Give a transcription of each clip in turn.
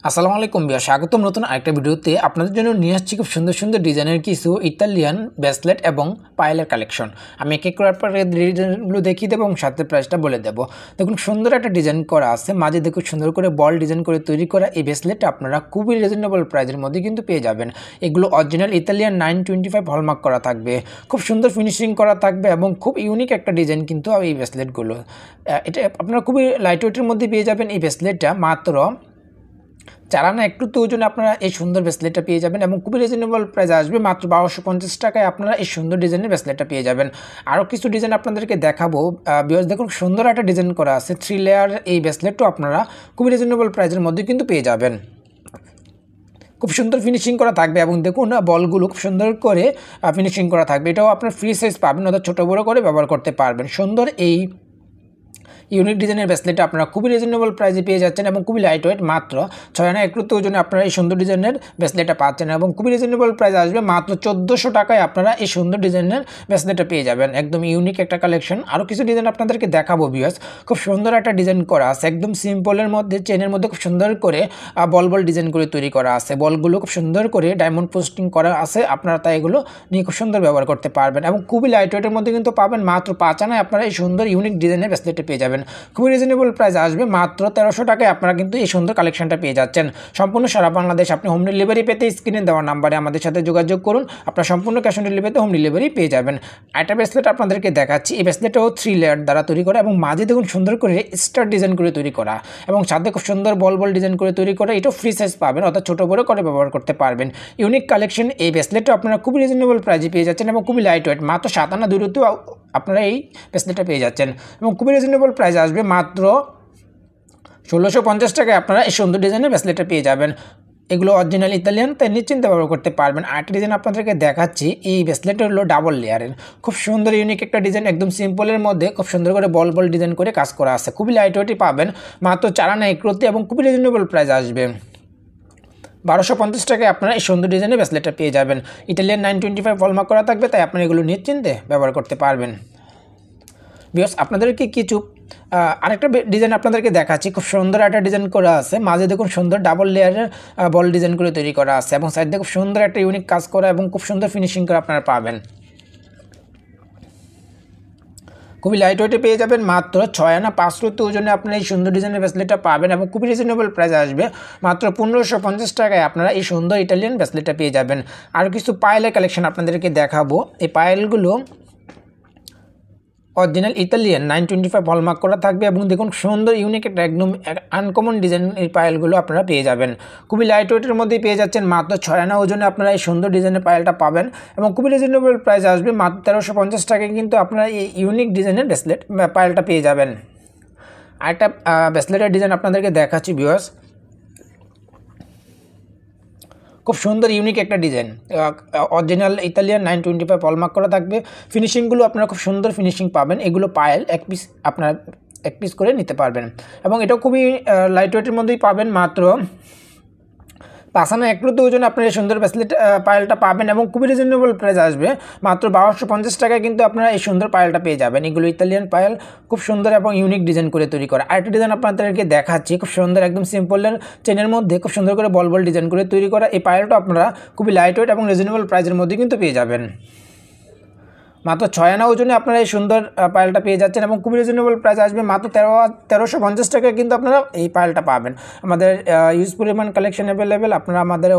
আসসালামু আলাইকুম বিয়া স্বাগতম নতুন আরেকটা ভিডিওতে আপনাদের জন্য নিয়ে আসছি খুব সুন্দর সুন্দর ডিজাইনের কিছু ইতালিয়ান ব্রেসলেট এবং পায়েলের কালেকশন। আমি এক এক করে আপনাদের ডিজাইনগুলো দেখিয়ে দেবো এবং সাথে প্রাইসটা বলে দেবো। দেখুন সুন্দর একটা ডিজাইন করা আছে, মাঝে দেখুন সুন্দর করে বল ডিজাইন করে তৈরি করা এই ব্রেসলেটটা আপনারা খুবই রিজনেবল প্রাইসের মধ্যে কিন্তু পেয়ে যাবেন। এগুলো অরিজিনাল ইতালিয়ান 925 হলমার্ক করা থাকবে, খুব সুন্দর ফিনিশিং করা থাকবে এবং খুব ইউনিক একটা ডিজাইন কিন্তু এই ব্রেসলেটগুলো। এটা আপনারা খুবই লাইট ওয়েটের মধ্যে পেয়ে যাবেন। এই ব্রেসলেটটা মাত্র চালানো একটু তো ওজনে আপনারা এই সুন্দর ব্রেসলেটটা পেয়ে যাবেন এবং খুবই রিজনেবল প্রাইস আসবে। মাত্র 1250 টাকায় আপনারা এই সুন্দর ডিজাইনের ব্রেসলেটটা পেয়ে যাবেন। আরও কিছু ডিজাইন আপনাদেরকে দেখাবো। বিকজ দেখুন সুন্দর একটা ডিজাইন করা আছে 3 লেয়ার এই ব্রেসলেটটাও আপনারা খুবই রিজনেবল প্রাইসের মধ্যে কিন্তু পেয়ে যাবেন। খুব সুন্দর ফিনিশিং করা থাকবে এবং দেখুন বলগুলো খুব সুন্দর করে ফিনিশিং করা থাকবে। এটাও আপনার ফ্রি সাইজ পাবেন, অর্থাৎ ছোটো বড়ো করে ব্যবহার করতে পারবেন। সুন্দর এই ইউনিক ডিজাইনের ব্রেসলেটটা আপনারা খুবই রিজনেবল প্রাইসে পেয়ে যাচ্ছেন এবং খুবই লাইট ওয়েট, মাত্র 6 আনা একটু ওজনে আপনারা এই সুন্দর ডিজাইনের ব্রেসলেটটা পাচ্ছেন এবং খুবই রিজনেবল প্রাইস আসবে। মাত্র 1400 টাকায় আপনারা এই সুন্দর ডিজাইনের ব্রেসলেটটা পেয়ে যাবেন। একদম ইউনিক একটা কালেকশন। আরও কিছু ডিজাইন আপনাদেরকে দেখাবো ভিউয়ার্স। খুব সুন্দর একটা ডিজাইন করা আছে, একদম সিম্পলের মধ্যে চেনের মধ্যে খুব সুন্দর করে বল ডিজাইন করে তৈরি করা আছে। বলগুলো খুব সুন্দর করে ডায়মন্ড পোস্টিং করা আছে, আপনারা তাই এগুলো নিয়ে খুব সুন্দর ব্যবহার করতে পারবেন এবং খুবই লাইট ওয়েটের মধ্যে কিন্তু পাবেন। মাত্র 5 আনায় আপনারা এই সুন্দর ইউনিক ডিজাইনের ব্রেসলেটটা পেয়ে যাবেন। খুবই রিজনেবল প্রাইস আসবে। মাত্র 1300 টাকায় আপনারা কিন্তু এই সুন্দর কালেকশনটা পেয়ে যাচ্ছেন। সম্পূর্ণ সারা বাংলাদেশ আপনি হোম ডেলিভারি পেতে স্ক্রিনে দেওয়া নাম্বারে আমাদের সাথে যোগাযোগ করুন। আপনারা সম্পূর্ণ ক্যাশ অন ডেলিভারিতে হোম ডেলিভারি পেয়ে যাবেন। একটা ব্রেসলেট আপনাদেরকে দেখাচ্ছি। এই ব্রেসলেটটাও 3 লেয়ার দ্বারা তৈরি করা এবং মাঝে দেখুন সুন্দর করে স্টার ডিজাইন করে তৈরি করা এবং সাথে খুব সুন্দর বল ডিজাইন করে তৈরি করা। এটাও ফ্রি সাইজ পাবেন, অর্থাৎ ছোটো বড়ো করে ব্যবহার করতে পারবেন। ইউনিক কালেকশন এই ব্রেসলেটটা আপনারা খুবই রিজনেবল প্রাইসে পেয়ে যাচ্ছেন এবং খুবই লাইট ওয়েট। মাত্র 7 আনা দূরত্ব আপনারা এই ব্রেসলেটটা পেয়ে যাচ্ছেন এবং খুবই রিজনেবল প্রাইস আসবে। মাত্র 1650 টাকায় আপনারা এই সুন্দর ডিজাইনের ব্রেসলেটটা পেয়ে যাবেন। এগুলো অরিজিনাল ইতালিয়ান, তাই নিশ্চিন্তে ব্যবহার করতে পারবেন। আরেকটা ডিজাইন আপনাদেরকে দেখাচ্ছি। এই ব্রেসলেটটা হলো ডাবল লেয়ারের, খুব সুন্দর ইউনিক একটা ডিজাইন, একদম সিম্পলের মধ্যে খুব সুন্দর করে বল ডিজাইন করে কাজ করা আছে। খুবই লাইট ওয়েটই পাবেন, মাত্র 4 আনা একরতি এবং খুবই রিজনেবল প্রাইস আসবে। 1250 টাকায় আপনারা এই সুন্দর ডিজাইনের ব্রেসলেটটা পেয়ে যাবেন। ইতালিয়ান 925 হলমার্ক করা থাকবে, তাই আপনারা এগুলো নিশ্চিন্তে ব্যবহার করতে পারবেন। বিকজ আপনাদেরকে কিছু আরেকটা ডিজাইন আপনাদেরকে দেখাচ্ছি। খুব সুন্দর একটা ডিজাইন করা আছে, মাঝে দেখুন সুন্দর ডাবল লেয়ারের বল ডিজাইন করে তৈরি করা আছে এবং সাইডে খুব সুন্দর একটা ইউনিক কাজ করা এবং খুব সুন্দর ফিনিশিং করে আপনারা পাবেন। খুবই লাইট ওয়েটে পেয়ে যাবেন। মাত্র 6 আনা 500 ওজনে আপনারা এই সুন্দর ডিজাইনের ব্রেসলেটটা পাবেন এবং খুবই রিজনেবল প্রাইস আসবে। মাত্র 1550 টাকায় আপনারা এই সুন্দর ইটালিয়ান ব্রেসলেটটা পেয়ে যাবেন। আর কিছু পায়েলের কালেকশন আপনাদেরকে দেখাবো। এই পায়েলগুলো অরিজিনাল ইতালিয়ান 925 হলমার্ক করা থাকবে এবং দেখুন সুন্দর ইউনিক একটা একদম আনকমন ডিজাইন এই পায়েলগুলো আপনারা পেয়ে যাবেন। খুবই লাইট ওয়েটের মধ্যেই পেয়ে যাচ্ছেন। মাত্র 6 আনা ওজনে আপনারা এই সুন্দর ডিজাইনের পায়েলটা পাবেন এবং খুবই রিজনেবল প্রাইস আসবে। মাত্র 1350 টাকায় কিন্তু আপনারা এই ইউনিক ডিজাইনের ব্রেসলেট পায়েলটা পেয়ে যাবেন। আরেকটা ব্রেসলেটের ডিজাইন আপনাদেরকে দেখাচ্ছি ভিউয়ার্স। খুব সুন্দর ইউনিক একটা ডিজাইন, অরিজিনাল ইতালিয়ান 925 হলমার্ক করা থাকবে। ফিনিশিংগুলো আপনারা খুব সুন্দর ফিনিশিং পাবেন। এগুলো পায়েল এক পিস করে নিতে পারবেন এবং এটাও খুবই লাইট ওয়েটের মধ্যেই পাবেন। মাত্র 5 আনা একটু ওজনে আপনারা এই সুন্দর ব্রেসলেট পায়েলটা পাবেন এবং খুবই রিজনেবল প্রাইস আসবে। মাত্র 1250 টাকায় কিন্তু আপনারা এই সুন্দর পায়েলটা পেয়ে যাবেন। এগুলো ইতালিয়ান পায়েল, খুব সুন্দর এবং ইউনিক ডিজাইন করে তৈরি করা। আরেকটা ডিজাইন আপনাদেরকে দেখাচ্ছি। খুব সুন্দর একদম সিম্পলের চেনের মধ্যে খুব সুন্দর করে বল ডিজাইন করে তৈরি করা এই পায়েলটা আপনারা খুবই লাইট ওয়েট এবং রিজনেবল প্রাইসের মধ্যে কিন্তু পেয়ে যাবেন। মাত্র 6 আনা ওজনে আপনারা এই সুন্দর পায়েলটা পেয়ে যাচ্ছেন এবং খুবই রিজনেবল প্রাইস আসবে। মাত্র 1350 টাকায় কিন্তু আপনারা এই পায়েলটা পাবেন। আমাদের ইউজ পরিমাণ কালেকশন অ্যাভেলেবেল, আপনারা আমাদের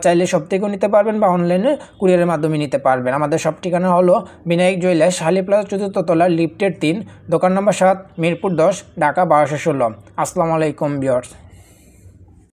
চাইলে শপ থেকেও নিতে পারবেন বা অনলাইনে কুরিয়ারের মাধ্যমে নিতে পারবেন। আমাদের সব ঠিকানা হলো বিনায়ক জুয়েলার্স, শালি প্লাজা 4th তলা, লিফটের 3, দোকান নম্বর 7, মিরপুর 10, ঢাকা 1216। আসসালামু আলাইকুম ভিউয়ার্স।